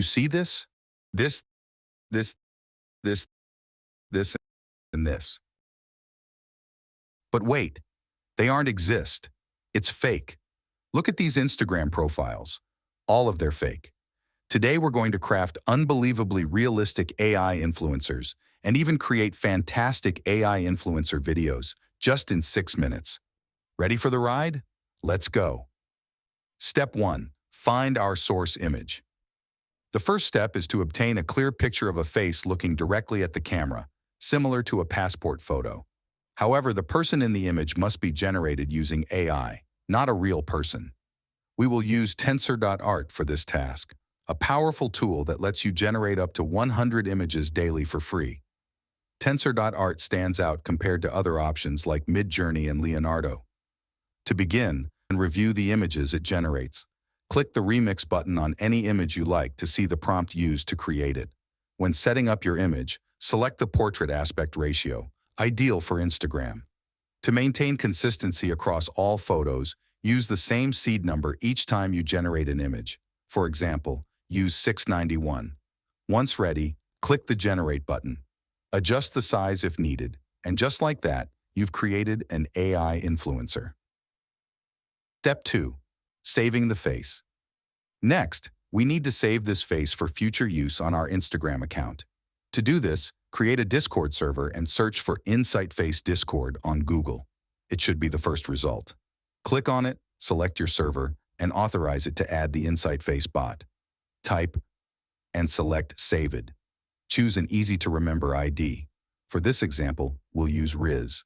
you see this? This, this, this, this, and this. But wait, they aren't exist. It's fake. Look at these Instagram profiles. All of they're fake. Today we're going to craft unbelievably realistic AI influencers and even create fantastic AI influencer videos just in 6 minutes. Ready for the ride? Let's go. Step 1. Find our source image. The first step is to obtain a clear picture of a face looking directly at the camera, similar to a passport photo. However, the person in the image must be generated using AI, not a real person. We will use Tensor.art for this task, a powerful tool that lets you generate up to 100 images daily for free. Tensor.art stands out compared to other options like Midjourney and Leonardo. To begin, and review the images it generates. Click the Remix button on any image you like to see the prompt used to create it. When setting up your image, select the portrait aspect ratio, ideal for Instagram. To maintain consistency across all photos, use the same seed number each time you generate an image. For example, use 691. Once ready, click the Generate button. Adjust the size if needed, and just like that, you've created an AI influencer. Step 2. Saving the face. Next, we need to save this face for future use on our Instagram account. To do this, create a Discord server and search for Insight Face Discord on Google. It should be the first result. Click on it, select your server, and authorize it to add the Insight Face bot. Type and select Saved. Choose an easy-to-remember ID. For this example, we'll use Riz.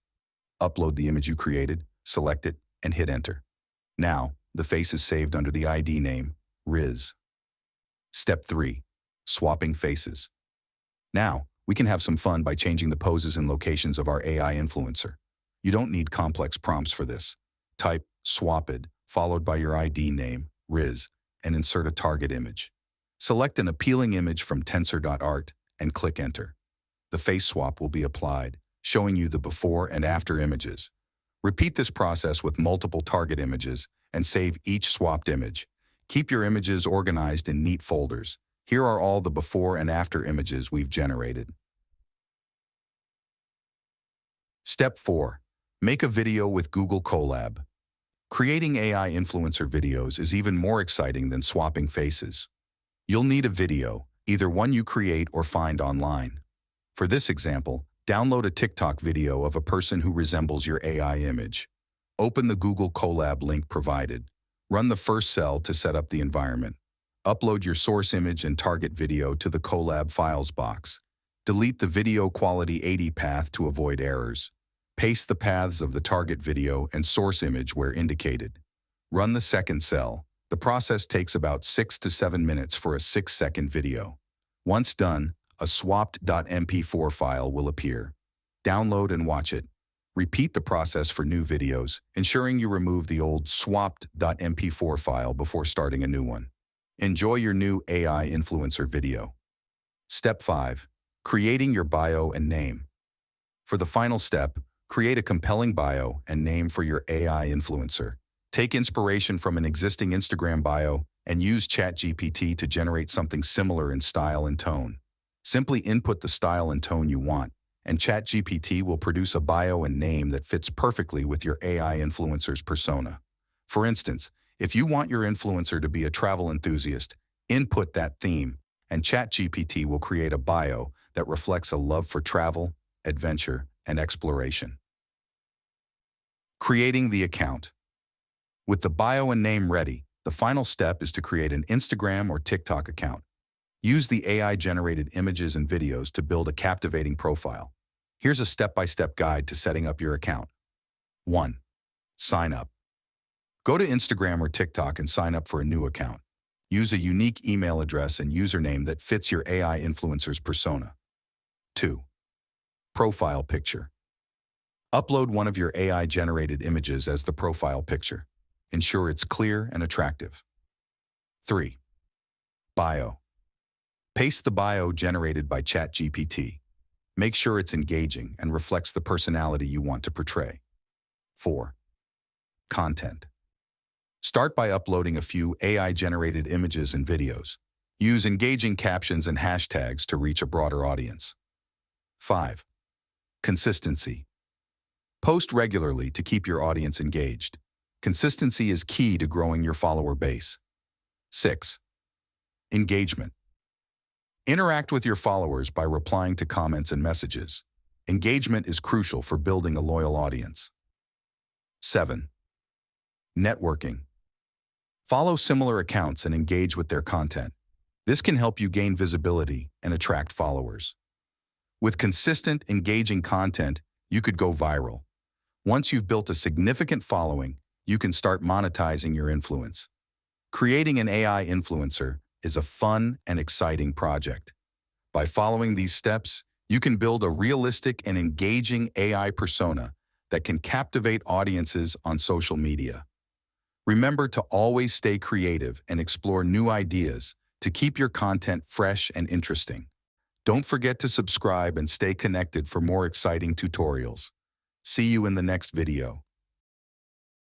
Upload the image you created, select it, and hit Enter. Now, the face is saved under the ID name, Riz. Step 3. Swapping faces. Now, we can have some fun by changing the poses and locations of our AI influencer. You don't need complex prompts for this. Type Swapped, followed by your ID name, Riz, and insert a target image. Select an appealing image from Tensor.art and click Enter. The face swap will be applied, showing you the before and after images. Repeat this process with multiple target images and save each swapped image. Keep your images organized in neat folders. Here are all the before and after images we've generated. Step 4. Make a video with Google Colab. Creating AI influencer videos is even more exciting than swapping faces. You'll need a video, either one you create or find online. For this example, download a TikTok video of a person who resembles your AI image. Open the Google Colab link provided. Run the first cell to set up the environment. Upload your source image and target video to the Colab files box. Delete the video quality 80 path to avoid errors. Paste the paths of the target video and source image where indicated. Run the second cell. The process takes about 6 to 7 minutes for a 6-second video. Once done, a swapped.mp4 file will appear. Download and watch it. Repeat the process for new videos, ensuring you remove the old swapped.mp4 file before starting a new one. Enjoy your new AI influencer video. Step 5. Creating your bio and name. For the final step, create a compelling bio and name for your AI influencer. Take inspiration from an existing Instagram bio and use ChatGPT to generate something similar in style and tone. Simply input the style and tone you want, and ChatGPT will produce a bio and name that fits perfectly with your AI influencer's persona. For instance, if you want your influencer to be a travel enthusiast, input that theme, and ChatGPT will create a bio that reflects a love for travel, adventure, and exploration. Creating the account. With the bio and name ready, the final step is to create an Instagram or TikTok account. Use the AI-generated images and videos to build a captivating profile. Here's a step-by-step guide to setting up your account. 1. Sign up. Go to Instagram or TikTok and sign up for a new account. Use a unique email address and username that fits your AI influencer's persona. 2. Profile picture. Upload one of your AI-generated images as the profile picture. Ensure it's clear and attractive. 3. Bio. Paste the bio generated by ChatGPT. Make sure it's engaging and reflects the personality you want to portray. 4. Content. Start by uploading a few AI-generated images and videos. Use engaging captions and hashtags to reach a broader audience. 5. Consistency. Post regularly to keep your audience engaged. Consistency is key to growing your follower base. 6. Engagement. Interact with your followers by replying to comments and messages. Engagement is crucial for building a loyal audience. 7. Networking. Follow similar accounts and engage with their content. This can help you gain visibility and attract followers. With consistent, engaging content, you could go viral. Once you've built a significant following, you can start monetizing your influence. Creating an AI influencer is a fun and exciting project. By following these steps, you can build a realistic and engaging AI persona that can captivate audiences on social media. Remember to always stay creative and explore new ideas to keep your content fresh and interesting. Don't forget to subscribe and stay connected for more exciting tutorials. See you in the next video.